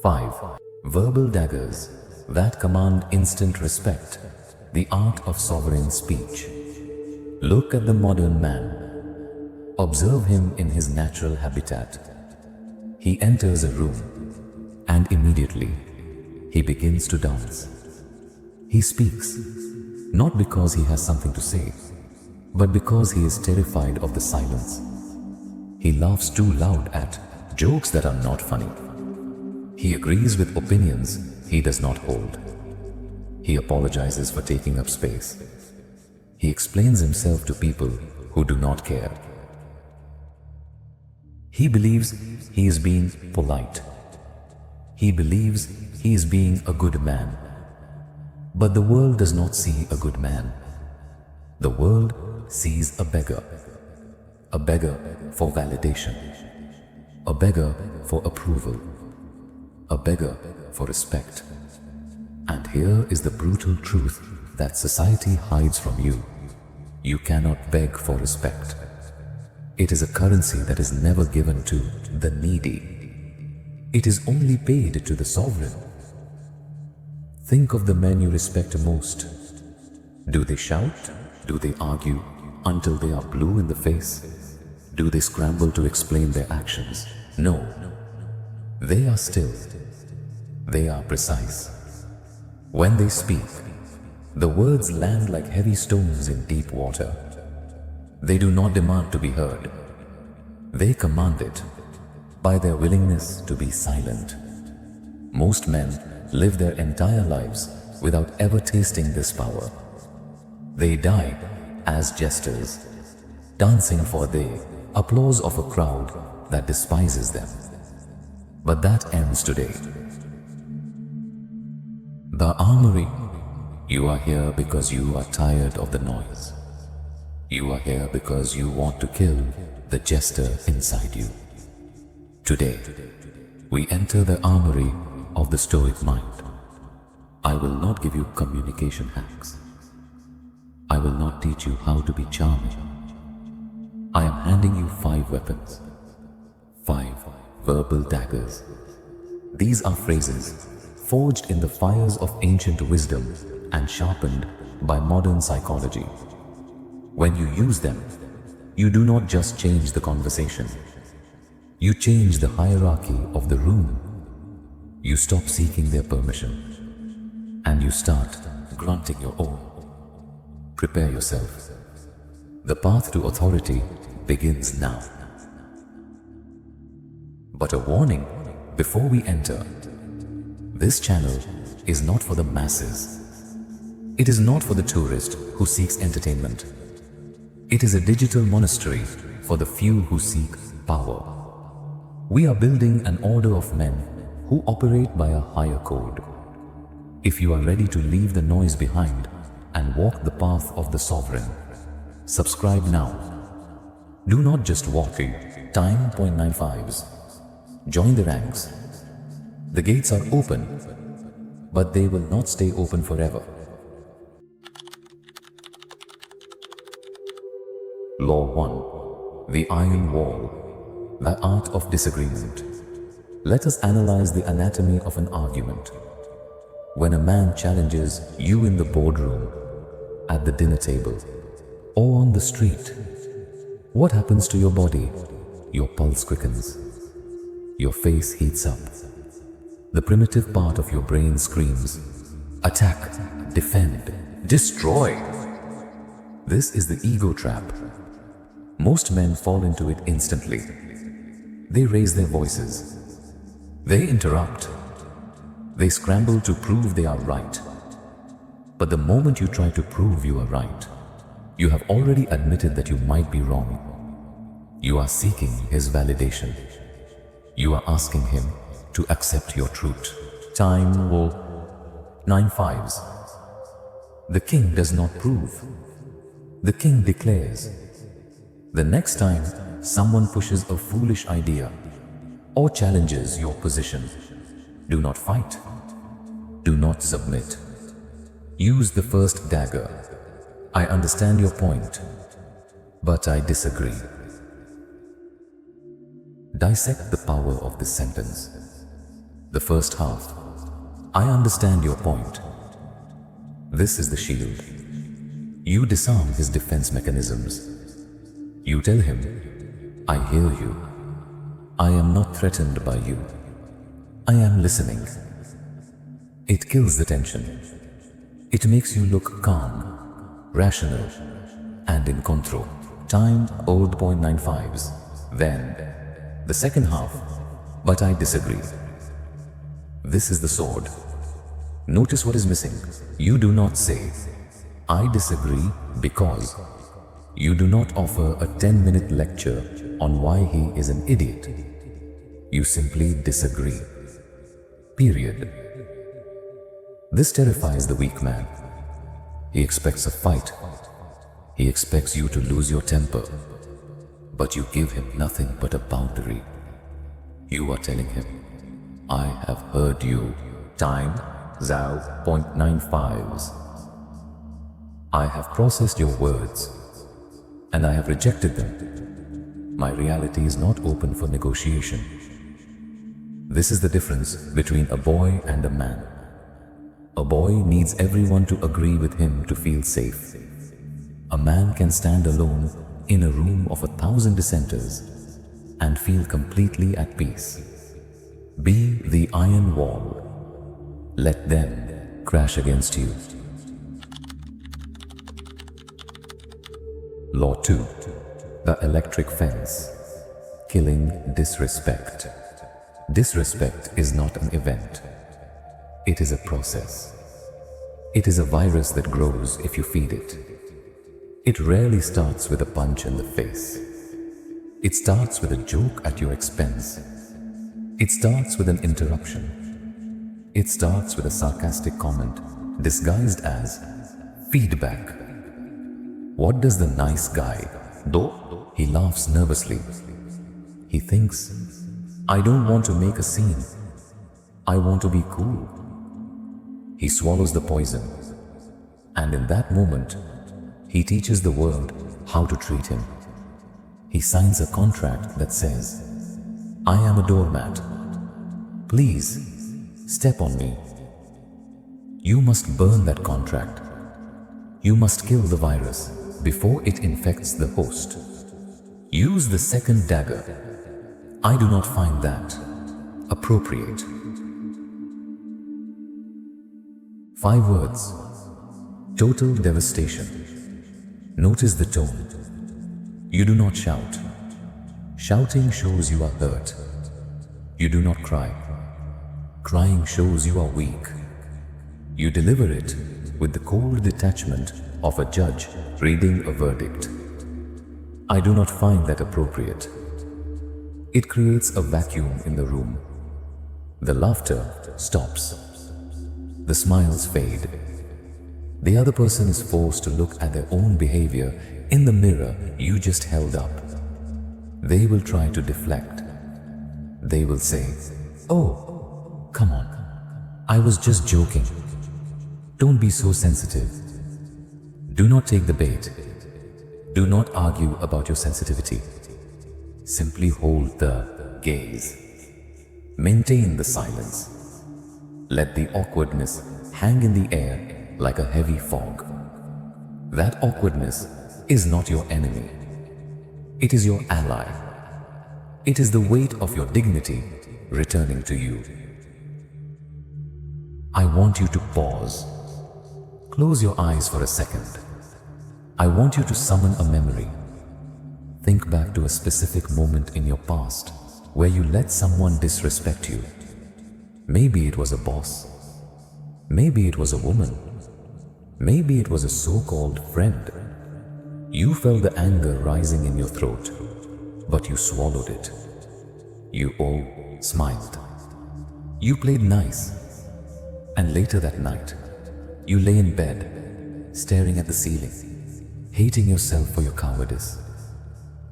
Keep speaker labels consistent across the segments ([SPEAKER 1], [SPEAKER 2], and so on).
[SPEAKER 1] 5. Verbal daggers that command instant respect. The art of sovereign speech. Look at the modern man. Observe him in his natural habitat. He enters a room and immediately he begins to dance. He speaks, not because he has something to say, but because he is terrified of the silence. He laughs too loud at jokes that are not funny. He agrees with opinions he does not hold. He apologizes for taking up space. He explains himself to people who do not care. He believes he is being polite. He believes he is being a good man. But the world does not see a good man. The world sees a beggar. A beggar for validation. A beggar for approval. A beggar for respect. And here is the brutal truth that society hides from you. You cannot beg for respect. It is a currency that is never given to the needy. It is only paid to the sovereign. Think of the men you respect most. Do they shout? Do they argue until they are blue in the face? Do they scramble to explain their actions? No. They are still. They are precise. When they speak, the words land like heavy stones in deep water. They do not demand to be heard. They command it by their willingness to be silent. Most men live their entire lives without ever tasting this power. They die as jesters, dancing for the applause of a crowd that despises them. But that ends today. The Armory. You are here because you are tired of the noise. You are here because you want to kill the Jester inside you. Today, we enter the Armory of the Stoic mind. I will not give you communication hacks. I will not teach you how to be charming. I am handing you 5 weapons. 5 verbal daggers. These are phrases forged in the fires of ancient wisdom and sharpened by modern psychology. When you use them, you do not just change the conversation. You change the hierarchy of the room. You stop seeking their permission and you start granting your own. Prepare yourself. The path to authority begins now. But a warning before we enter. This channel is not for the masses. It is not for the tourist who seeks entertainment. It is a digital monastery for the few who seek power. We are building an order of men who operate by a higher code. If you are ready to leave the noise behind and walk the path of the sovereign, subscribe now. Do not just walk in time 0.95s. Join the ranks. The gates are open, but they will not stay open forever. Law 1. The Iron Wall. The Art of Disagreement. Let us analyze the anatomy of an argument. When a man challenges you in the boardroom, at the dinner table, or on the street, what happens to your body? Your pulse quickens. Your face heats up. The primitive part of your brain screams, attack, defend, destroy. This is the ego trap. Most men fall into it instantly. They raise their voices. They interrupt. They scramble to prove they are right. But the moment you try to prove you are right, you have already admitted that you might be wrong. You are seeking his validation. You are asking him to accept your truth. Time will 9 5s. The king does not prove. The king declares. The next time someone pushes a foolish idea or challenges your position, do not fight. Do not submit. Use the first dagger. I understand your point, but I disagree. Dissect the power of this sentence. The first half. I understand your point. This is the shield. You disarm his defense mechanisms. You tell him, I hear you. I am not threatened by you. I am listening. It kills the tension. It makes you look calm, rational, and in control. Time old 0.95s. Then, the second half, but I disagree. This is the sword. Notice what is missing. You do not say, I disagree because you do not offer a 10-minute lecture on why he is an idiot. You simply disagree. Period. This terrifies the weak man. He expects a fight. He expects you to lose your temper. But you give him nothing but a boundary. You are telling him, I have heard you. Time, Zhao, 0.95s. I have processed your words, and I have rejected them. My reality is not open for negotiation. This is the difference between a boy and a man. A boy needs everyone to agree with him to feel safe. A man can stand alone in a room of 1,000 dissenters and feel completely at peace. Be the iron wall. Let them crash against you. Law 2. The electric fence. Killing disrespect. Disrespect is not an event. It is a process. It is a virus that grows if you feed it. It rarely starts with a punch in the face. It starts with a joke at your expense. It starts with an interruption. It starts with a sarcastic comment disguised as feedback. What does the nice guy do? He laughs nervously. He thinks, I don't want to make a scene. I want to be cool. He swallows the poison, and in that moment, he teaches the world how to treat him. He signs a contract that says, I am a doormat. Please, step on me. You must burn that contract. You must kill the virus before it infects the host. Use the second dagger. I do not find that appropriate. 5 words. Total devastation. Notice the tone. You do not shout. Shouting shows you are hurt. You do not cry. Crying shows you are weak. You deliver it with the cold detachment of a judge reading a verdict. I do not find that appropriate. It creates a vacuum in the room. The laughter stops. The smiles fade. The other person is forced to look at their own behavior in the mirror you just held up. They will try to deflect. They will say, oh, come on, I was just joking. Don't be so sensitive. Do not take the bait. Do not argue about your sensitivity. Simply hold the gaze. Maintain the silence. Let the awkwardness hang in the air like a heavy fog. That awkwardness is not your enemy. It is your ally. It is the weight of your dignity returning to you. I want you to pause. Close your eyes for a second. I want you to summon a memory. Think back to a specific moment in your past where you let someone disrespect you. Maybe it was a boss. Maybe it was a woman. Maybe it was a so-called friend. You felt the anger rising in your throat, but you swallowed it. You all smiled. You played nice. And later that night, you lay in bed, staring at the ceiling, hating yourself for your cowardice.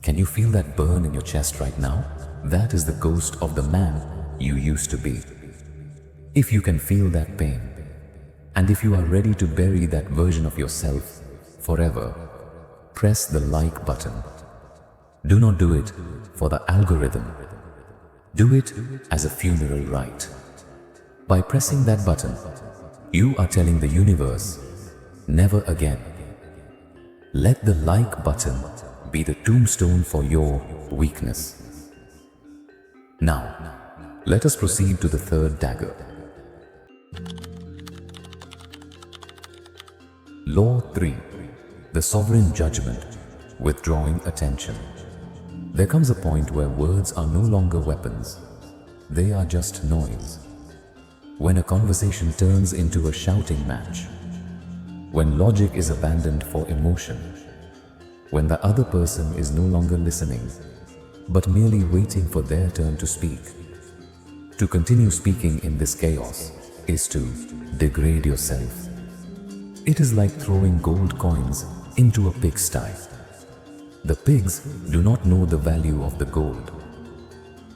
[SPEAKER 1] Can you feel that burn in your chest right now? That is the ghost of the man you used to be. If you can feel that pain, and if you are ready to bury that version of yourself forever, press the like button. Do not do it for the algorithm. Do it as a funeral rite. By pressing that button, you are telling the universe, never again. Let the like button be the tombstone for your weakness. Now, let us proceed to the third dagger. Law 3. The sovereign judgment, withdrawing attention. There comes a point where words are no longer weapons. They are just noise. When a conversation turns into a shouting match. When logic is abandoned for emotion. When the other person is no longer listening, but merely waiting for their turn to speak. To continue speaking in this chaos is to degrade yourself. It is like throwing gold coins into a pigsty. The pigs do not know the value of the gold.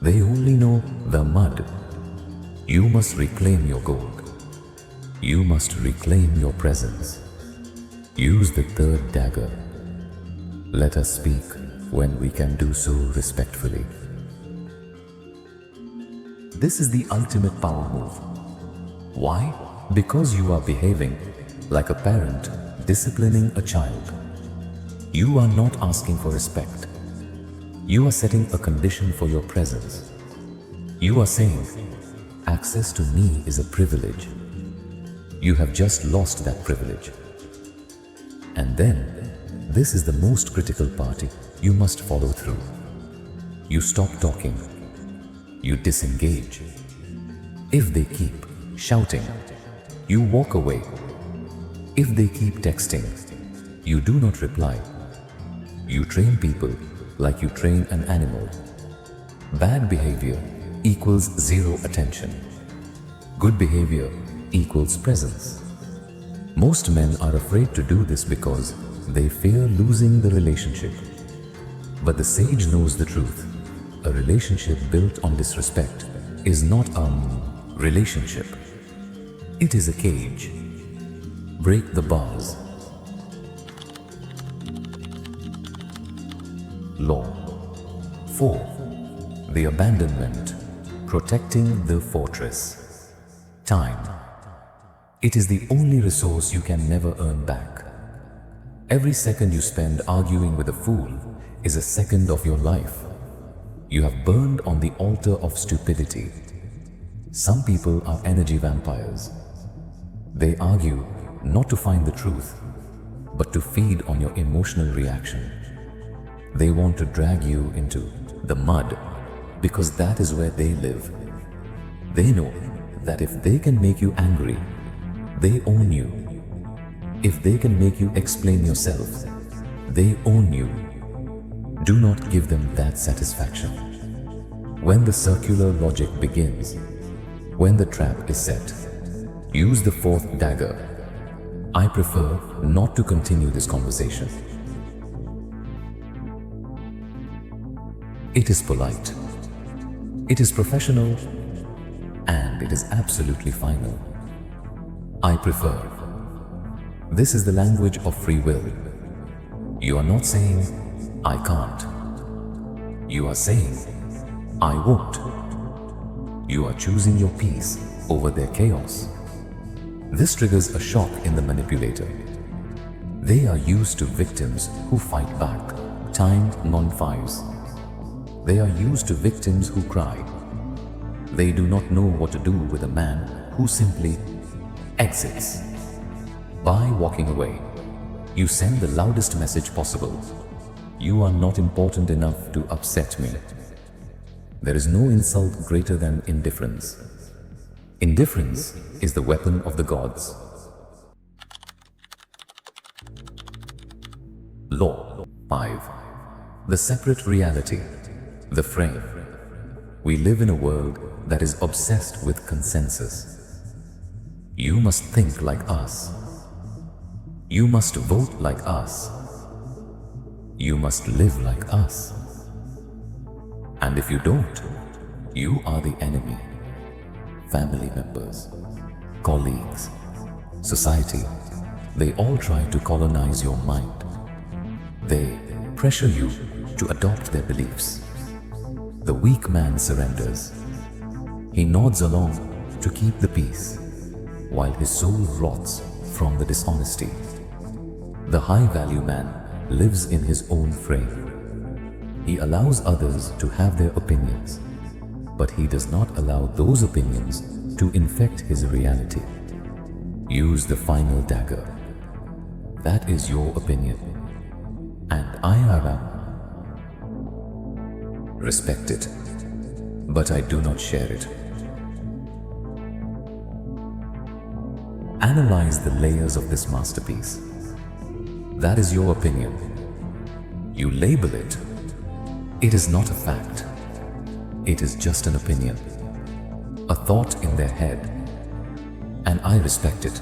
[SPEAKER 1] They only know the mud. You must reclaim your gold. You must reclaim your presence. Use the third dagger. Let us speak when we can do so respectfully. This is the ultimate power move. Why? Because you are behaving like a parent disciplining a child. You are not asking for respect. You are setting a condition for your presence. You are saying, access to me is a privilege. You have just lost that privilege. And then, this is the most critical part you must follow through. You stop talking. You disengage. If they keep shouting, you walk away. If they keep texting, you do not reply. You train people like you train an animal. Bad behavior equals zero attention. Good behavior equals presence. Most men are afraid to do this because they fear losing the relationship. But the sage knows the truth. A relationship built on disrespect is not a relationship. It is a cage. Break the bars. Law 4. The abandonment, protecting the fortress. Time. It is the only resource you can never earn back. Every second you spend arguing with a fool is a second of your life. You have burned on the altar of stupidity. Some people are energy vampires. They argue not to find the truth, but to feed on your emotional reaction. They want to drag you into the mud because that is where they live. They know that if they can make you angry, they own you. If they can make you explain yourself, they own you. Do not give them that satisfaction. When the circular logic begins, when the trap is set, use the fourth dagger. I prefer not to continue this conversation. It is polite, it is professional, and it is absolutely final. I prefer. This is the language of free will. You are not saying, I can't. You are saying, I won't. You are choosing your peace over their chaos. This triggers a shock in the manipulator. They are used to victims who fight back, timed non-fives. They are used to victims who cry. They do not know what to do with a man who simply exits. By walking away, you send the loudest message possible. You are not important enough to upset me. There is no insult greater than indifference. Indifference is the weapon of the gods. Law 5. The separate reality, the frame. We live in a world that is obsessed with consensus. You must think like us. You must vote like us. You must live like us. And if you don't, you are the enemy. Family members, colleagues, society, they all try to colonize your mind. They pressure you to adopt their beliefs. The weak man surrenders. He nods along to keep the peace, while his soul rots from the dishonesty. The high-value man lives in his own frame. He allows others to have their opinions, but he does not allow those opinions to infect his reality. Use the final dagger. That is your opinion. And I respect it, but I do not share it. Analyze the layers of this masterpiece. That is your opinion. You label it. It is not a fact. It is just an opinion, a thought in their head, and I respect it.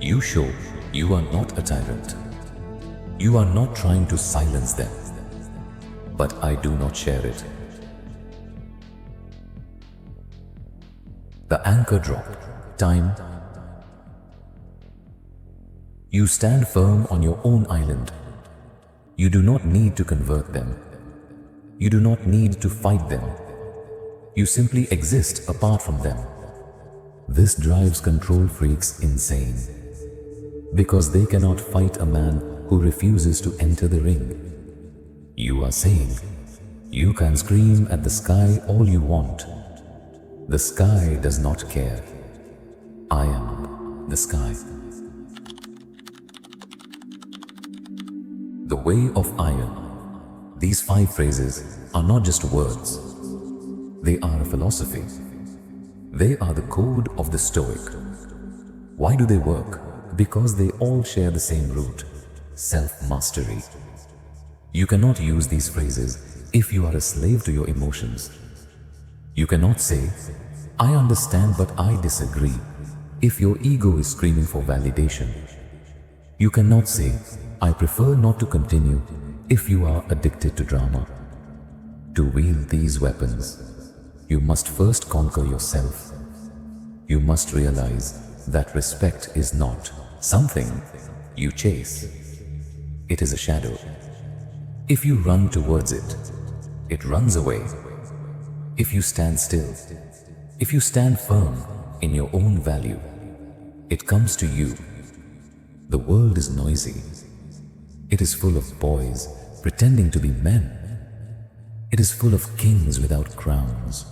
[SPEAKER 1] You show you are not a tyrant. You are not trying to silence them, but I do not share it. The anchor drop. Time. You stand firm on your own island. You do not need to convert them. You do not need to fight them. You simply exist apart from them. This drives control freaks insane, because they cannot fight a man who refuses to enter the ring. You are saying, you can scream at the sky all you want. The sky does not care. I am the sky. The way of iron. These 5 phrases are not just words. They are a philosophy. They are the code of the Stoic. Why do they work? Because they all share the same root: self-mastery. You cannot use these phrases if you are a slave to your emotions. You cannot say, I understand but I disagree, if your ego is screaming for validation. You cannot say, I prefer not to continue, if you are addicted to drama. To wield these weapons, you must first conquer yourself. You must realize that respect is not something you chase. It is a shadow. If you run towards it, it runs away. If you stand still, if you stand firm in your own value, it comes to you. The world is noisy. It is full of boys pretending to be men. It is full of kings without crowns.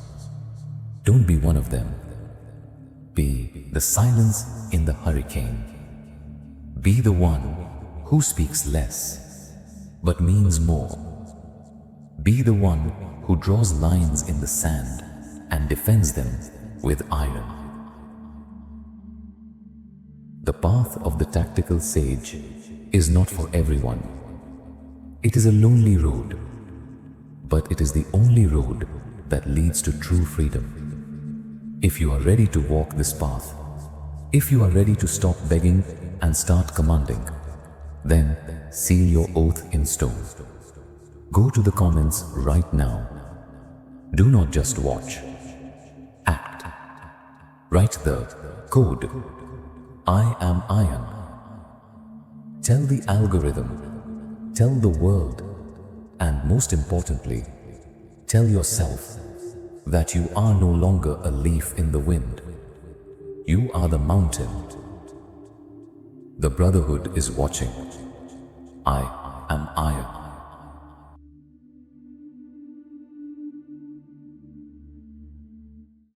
[SPEAKER 1] Don't be one of them. Be the silence in the hurricane. Be the one who speaks less, but means more. Be the one who draws lines in the sand and defends them with iron. The path of the tactical sage is not for everyone. It is a lonely road, but it is the only road that leads to true freedom. If you are ready to walk this path, if you are ready to stop begging and start commanding, then seal your oath in stone. Go to the comments right now. Do not just watch. Act. Write the code. I am iron. Tell the algorithm, tell the world, and most importantly, tell yourself that you are no longer a leaf in the wind. You are the mountain. The brotherhood is watching. I am iron.